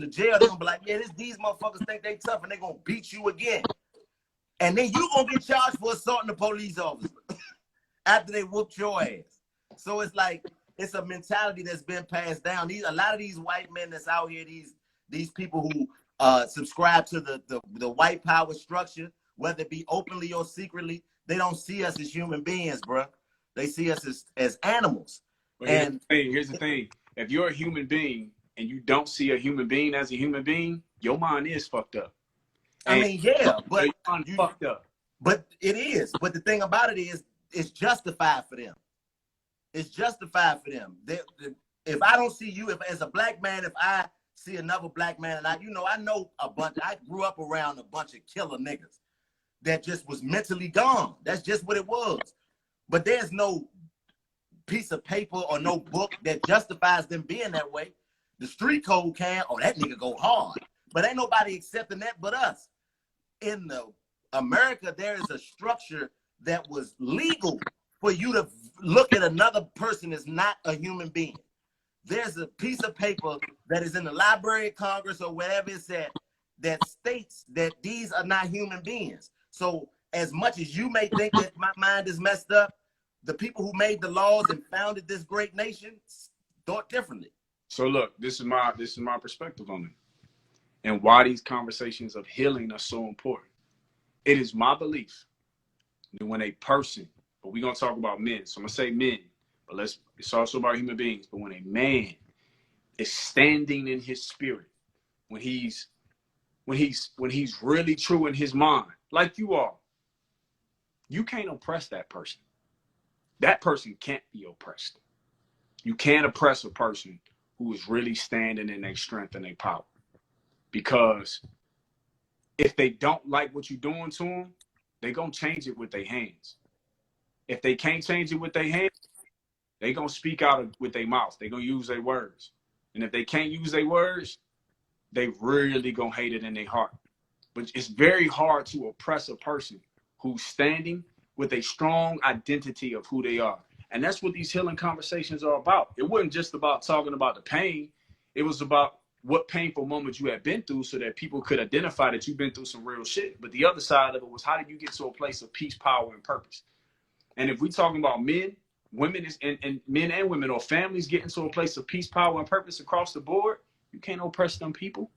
to jail, they're gonna be like, yeah, these motherfuckers think they tough and they're gonna beat you again. And then you gonna get charged for assaulting a police officer after they whooped your ass. So it's like, it's a mentality that's been passed down. A lot of these white men that's out here, these people who subscribe to the white power structure, whether it be openly or secretly, they don't see us as human beings, bro. They see us as animals. But here's the thing. If you're a human being and you don't see a human being as a human being, your mind is fucked up. I mean, yeah, but fucked up. But it is. But the thing about it is, it's justified for them. It's justified for them. If I don't see you, as a black man, if I see another black man, and I know a bunch. I grew up around a bunch of killer niggas that just was mentally gone. That's just what it was. But there's no piece of paper or no book that justifies them being that way. The street code can, that nigga go hard. But ain't nobody accepting that but us. In America, there is a structure that was legal for you to look at another person as not a human being. There's a piece of paper that is in the Library of Congress or wherever it's at that states that these are not human beings. So as much as you may think that my mind is messed up, the people who made the laws and founded this great nation thought differently. So look, this is my perspective on it, and why these conversations of healing are so important. It is my belief that when a person, but we're gonna talk about men, so I'm gonna say men, but it's also about human beings. But when a man is standing in his spirit, when he's really true in his mind, like you are, you can't oppress that person. That person can't be oppressed. You can't oppress a person who is really standing in their strength and their power. Because if they don't like what you're doing to them, they're going to change it with their hands. If they can't change it with their hands, they're going to speak out with their mouth. They're going to use their words. And if they can't use their words, they really going to hate it in their heart. But it's very hard to oppress a person who's standing with a strong identity of who they are. And that's what these healing conversations are about. It wasn't just about talking about the pain. It was about what painful moments you had been through so that people could identify that you've been through some real shit. But the other side of it was, how did you get to a place of peace, power, and purpose? And if we're talking about men, women, and men and women, or families getting to a place of peace, power, and purpose across the board, you can't oppress them people.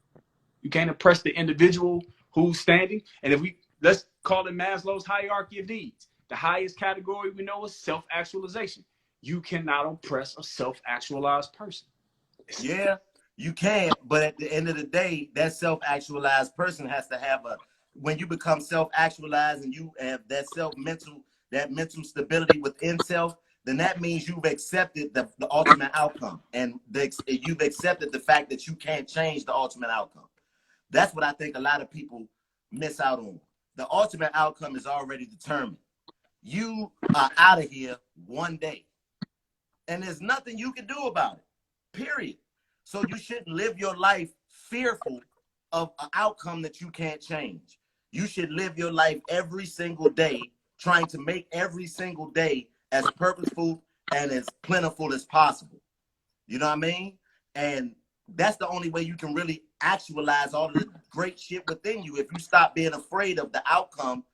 You can't oppress the individual who's standing. And let's call it Maslow's hierarchy of needs. The highest category we know is self-actualization. You cannot oppress a self-actualized person. Yeah, you can, but at the end of the day, that self-actualized person has to have when you become self-actualized and you have that mental stability within self, then that means you've accepted the ultimate outcome. And you've accepted the fact that you can't change the ultimate outcome. That's what I think a lot of people miss out on. The ultimate outcome is already determined. You are out of here one day. And there's nothing you can do about it, period. So you shouldn't live your life fearful of an outcome that you can't change. You should live your life every single day trying to make every single day as purposeful and as plentiful as possible. You know what I mean? And that's the only way you can really actualize all of the great shit within you, if you stop being afraid of the outcome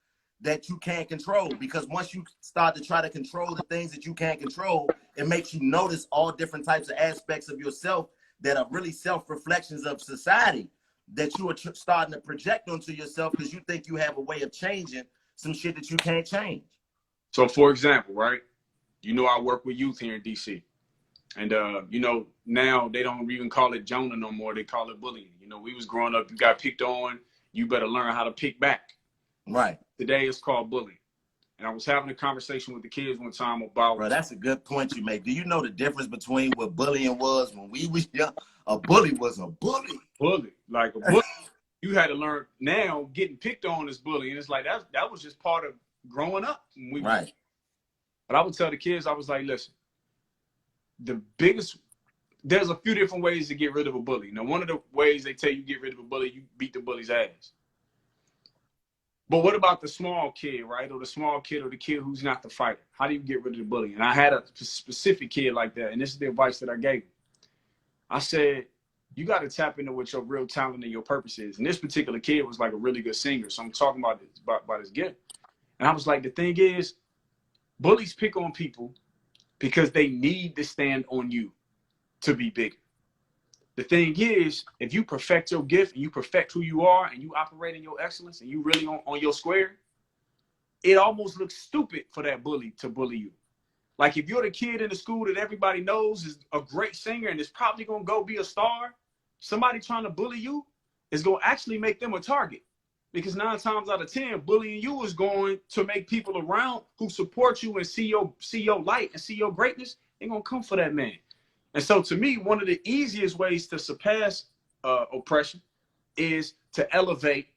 that you can't control. Because once you start to try to control the things that you can't control, it makes you notice all different types of aspects of yourself that are really self-reflections of society that you are starting to project onto yourself because you think you have a way of changing some shit that you can't change. So for example, right, I work with youth here in DC. And, now they don't even call it Jonah no more. They call it bullying. We was growing up, you got picked on, you better learn how to pick back. Right. Today it's called bullying. And I was having a conversation with the kids one time about... Bro, that's a good point you make. Do you know the difference between what bullying was when we was young? A bully was a bully. Bully. Like a bully. You had to learn. Now getting picked on is bullying. It's like that was just part of growing up. Right. But I would tell the kids, I was like, listen, there's a few different ways to get rid of a bully. Now, one of the ways they tell you get rid of a bully, you beat the bully's ass. But what about the small kid, right? Or the small kid or the kid who's not the fighter? How do you get rid of the bully? And I had a specific kid like that, and this is the advice that I gave him. I said, you got to tap into what your real talent and your purpose is. And this particular kid was like a really good singer. So I'm talking about this, about his gift. And I was like, the thing is, bullies pick on people because they need to stand on you to be bigger. The thing is, if you perfect your gift and you perfect who you are and you operate in your excellence and you really on your square, it almost looks stupid for that bully to bully you. Like if you're the kid in the school that everybody knows is a great singer and is probably going to go be a star, somebody trying to bully you is going to actually make them a target. Because 9 times out of 10, bullying you is going to make people around who support you and see your light and see your greatness, they're going to come for that man. And so to me, one of the easiest ways to surpass oppression is to elevate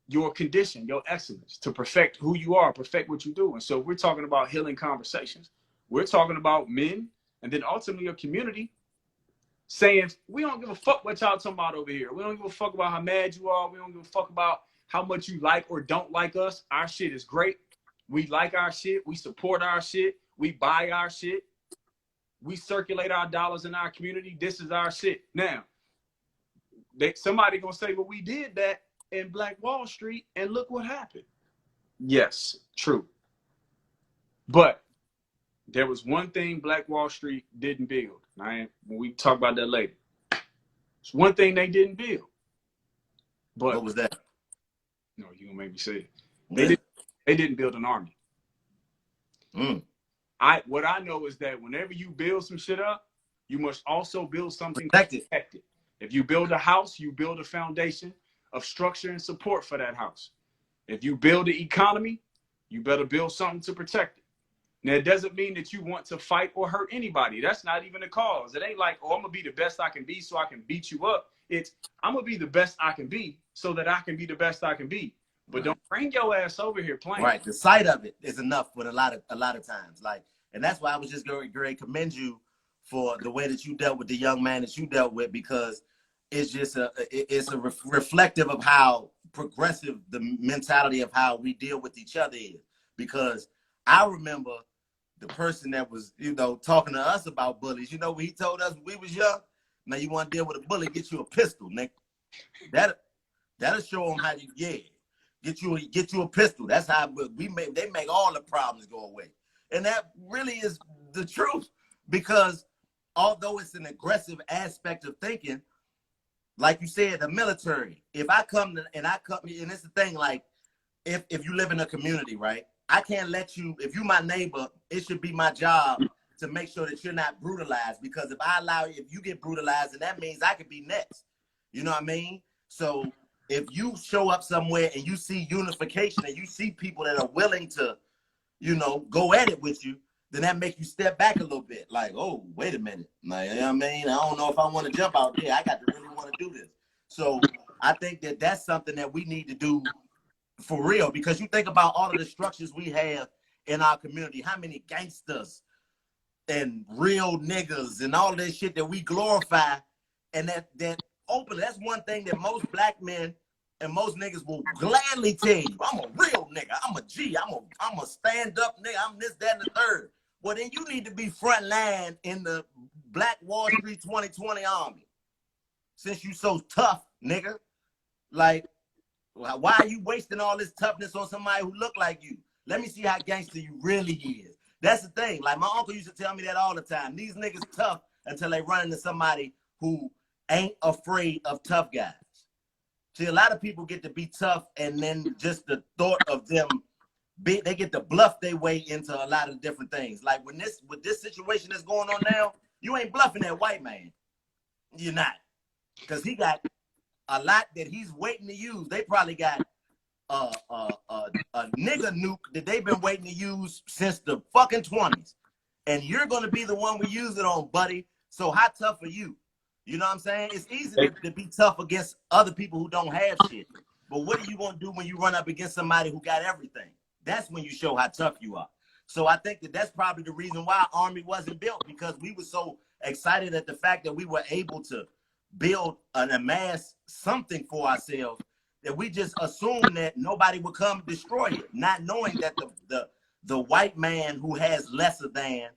your condition, your excellence, to perfect who you are, perfect what you do. And so we're talking about healing conversations. We're talking about men and then ultimately a community saying, we don't give a fuck what y'all talking about over here. We don't give a fuck about how mad you are. We don't give a fuck about how much you like or don't like us. Our shit is great. We like our shit. We support our shit. We buy our shit. We circulate our dollars in our community. This is our shit. Now, somebody gonna say, well, we did that in Black Wall Street and look what happened. Yes, true. But there was one thing Black Wall Street didn't build. When we talk about that later. It's one thing they didn't build. But what was that? No, you're gonna make me say it. They didn't build an army. What I know is that whenever you build some shit up, you must also build something protected. If you build a house, you build a foundation of structure and support for that house. If you build an economy, you better build something to protect it. Now, it doesn't mean that you want to fight or hurt anybody. That's not even the cause. It ain't like, oh, I'm gonna be the best I can be so I can beat you up. It's, I'm gonna be the best I can be so that I can be the best I can be. But don't bring your ass over here playing. Right. The sight of it is enough for a lot of times. Like, and that's why I was just going to commend you for the way that you dealt with the young man that you dealt with, because it's just reflective of how progressive the mentality of how we deal with each other is. Because I remember the person that was, talking to us about bullies. When he told us when we was young, now you want to deal with a bully, get you a pistol, nigga. That'll show them how you get you a pistol. That's how they make all the problems go away. And that really is the truth, because although it's an aggressive aspect of thinking, like you said, the military, if I come and it's the thing, like if you live in a community, right? I can't let you, if you my neighbor, it should be my job to make sure that you're not brutalized, because if you get brutalized, then that means I could be next. You know what I mean? So if you show up somewhere and you see unification and you see people that are willing to, go at it with you, then that makes you step back a little bit. Like, oh, wait a minute. Like, you know what I mean? I don't know if I want to jump out there. I got to really want to do this. So I think that that's something that we need to do for real, because you think about all of the structures we have in our community, how many gangsters and real niggas and all that shit that we glorify, and that openly, that's one thing that most black men and most niggas will gladly tell you. I'm a real nigga. I'm a G. I'm a stand-up nigga. I'm this, that, and the third. Well, then you need to be front line in the Black Wall Street 2020 army. Since you so tough, nigga. Like, why are you wasting all this toughness on somebody who look like you? Let me see how gangster you really is. That's the thing. Like, my uncle used to tell me that all the time. These niggas tough until they run into somebody who ain't afraid of tough guys. See, a lot of people get to be tough, and then just the thought of them, they get to bluff their way into a lot of different things. Like with this situation that's going on now, you ain't bluffing that white man. You're not. Because he got a lot that he's waiting to use. They probably got a nigga nuke that they've been waiting to use since the fucking 20s. And you're going to be the one we use it on, buddy. So how tough are you? You know what I'm saying? It's easy to be tough against other people who don't have shit. But what are you going to do when you run up against somebody who got everything? That's when you show how tough you are. So I think that that's probably the reason why our army wasn't built, because we were so excited at the fact that we were able to build and amass something for ourselves, that we just assumed that nobody would come destroy it, not knowing that the white man who has lesser than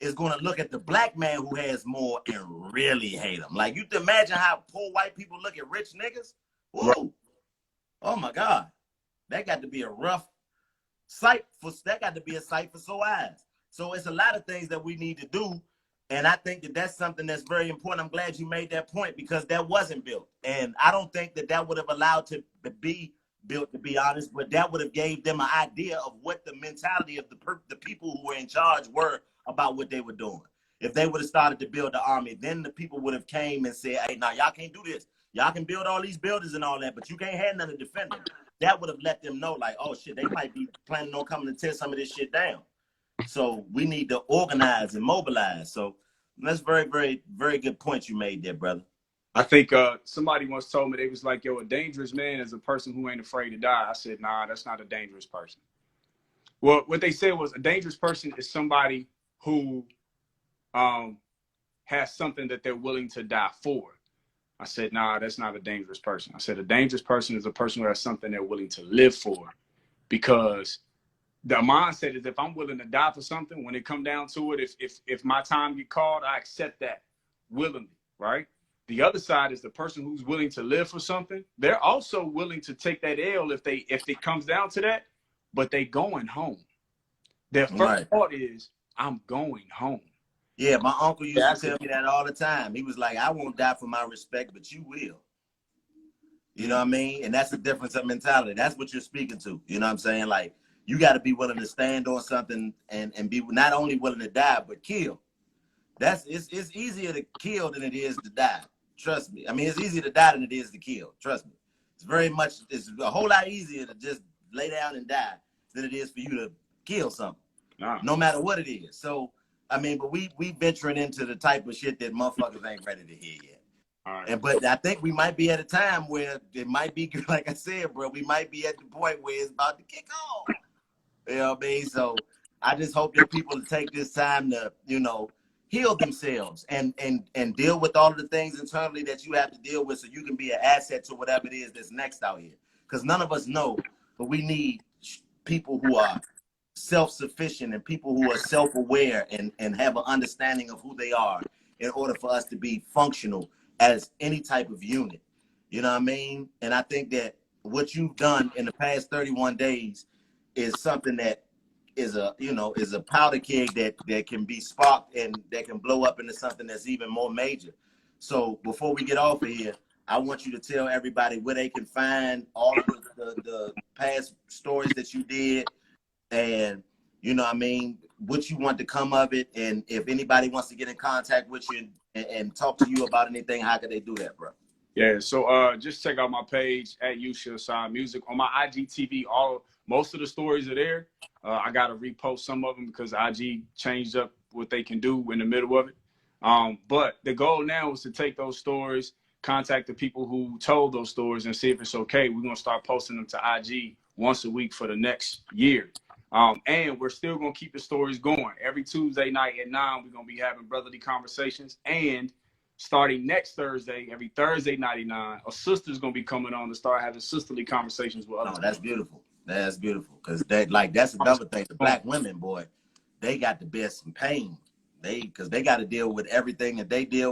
is going to look at the black man who has more and really hate him. Like, you can imagine how poor white people look at rich niggas? Whoa. Right. Oh, my God. That got to be a rough sight for sore eyes. So it's a lot of things that we need to do. And I think that that's something that's very important. I'm glad you made that point, because that wasn't built. And I don't think that that would have allowed to be built, to be honest, but that would have gave them an idea of what the mentality of the people who were in charge were about what they were doing. If they would have started to build the army, then the people would have came and said, hey, now y'all can't do this. Y'all can build all these buildings and all that, but you can't have none to defend them. That would have let them know, like, oh, shit, they might be planning on coming to tear some of this shit down. So we need to organize and mobilize. So that's very, very, very good point you made there, brother. I think somebody once told me, they was like, yo, a dangerous man is a person who ain't afraid to die. I said, nah, that's not a dangerous person. Well, what they said was a dangerous person is somebody who has something that they're willing to die for. I said, nah, that's not a dangerous person. I said, a dangerous person is a person who has something they're willing to live for, because the mindset is, if I'm willing to die for something, when it come down to it, if my time get called, I accept that willingly, right? The other side is the person who's willing to live for something. They're also willing to take that L if it comes down to that, but they going home. Their first thought is, I'm going home. Yeah, my uncle used to tell me that all the time. He was like, I won't die for my respect, but you will. You know what I mean? And that's the difference of mentality. That's what you're speaking to. You know what I'm saying? Like, you got to be willing to stand on something and be not only willing to die, but kill. It's easier to kill than it is to die. Trust me. I mean, it's easier to die than it is to kill. Trust me. It's a whole lot easier to just lay down and die than it is for you to kill something, no matter what it is. So, I mean, but we venturing into the type of shit that motherfuckers ain't ready to hear yet. Right. But I think we might be at a time where it might be, like I said, bro, we might be at the point where it's about to kick off. You know what I mean? So I just hope that people take this time to, heal themselves and deal with all of the things internally that you have to deal with, so you can be an asset to whatever it is that's next out here. Because none of us know, but we need people who are self-sufficient and people who are self-aware and have an understanding of who they are in order for us to be functional as any type of unit. You know what I mean? And I think that what you've done in the past 31 days is something that is a powder keg that can be sparked and that can blow up into something that's even more major. So before we get off of here, I want you to tell everybody where they can find all of the past stories that you did, and what you want to come of it, and if anybody wants to get in contact with you and talk to you about anything, how could they do that, bro? Yeah, so just check out my page at You Should Sign Music on my IGTV. Most of the stories are there. I got to repost some of them because IG changed up what they can do in the middle of it. But the goal now is to take those stories, contact the people who told those stories, and see if it's okay. We're going to start posting them to IG once a week for the next year. And we're still going to keep the stories going. Every Tuesday night at 9, we're going to be having brotherly conversations. And starting next Thursday, every Thursday night at 9, a sister's going to be coming on to start having sisterly conversations with others. Oh, that's beautiful. That's beautiful. Because that's another thing. The black women, boy, they got the best in pain. Because they got to deal with everything that they deal with.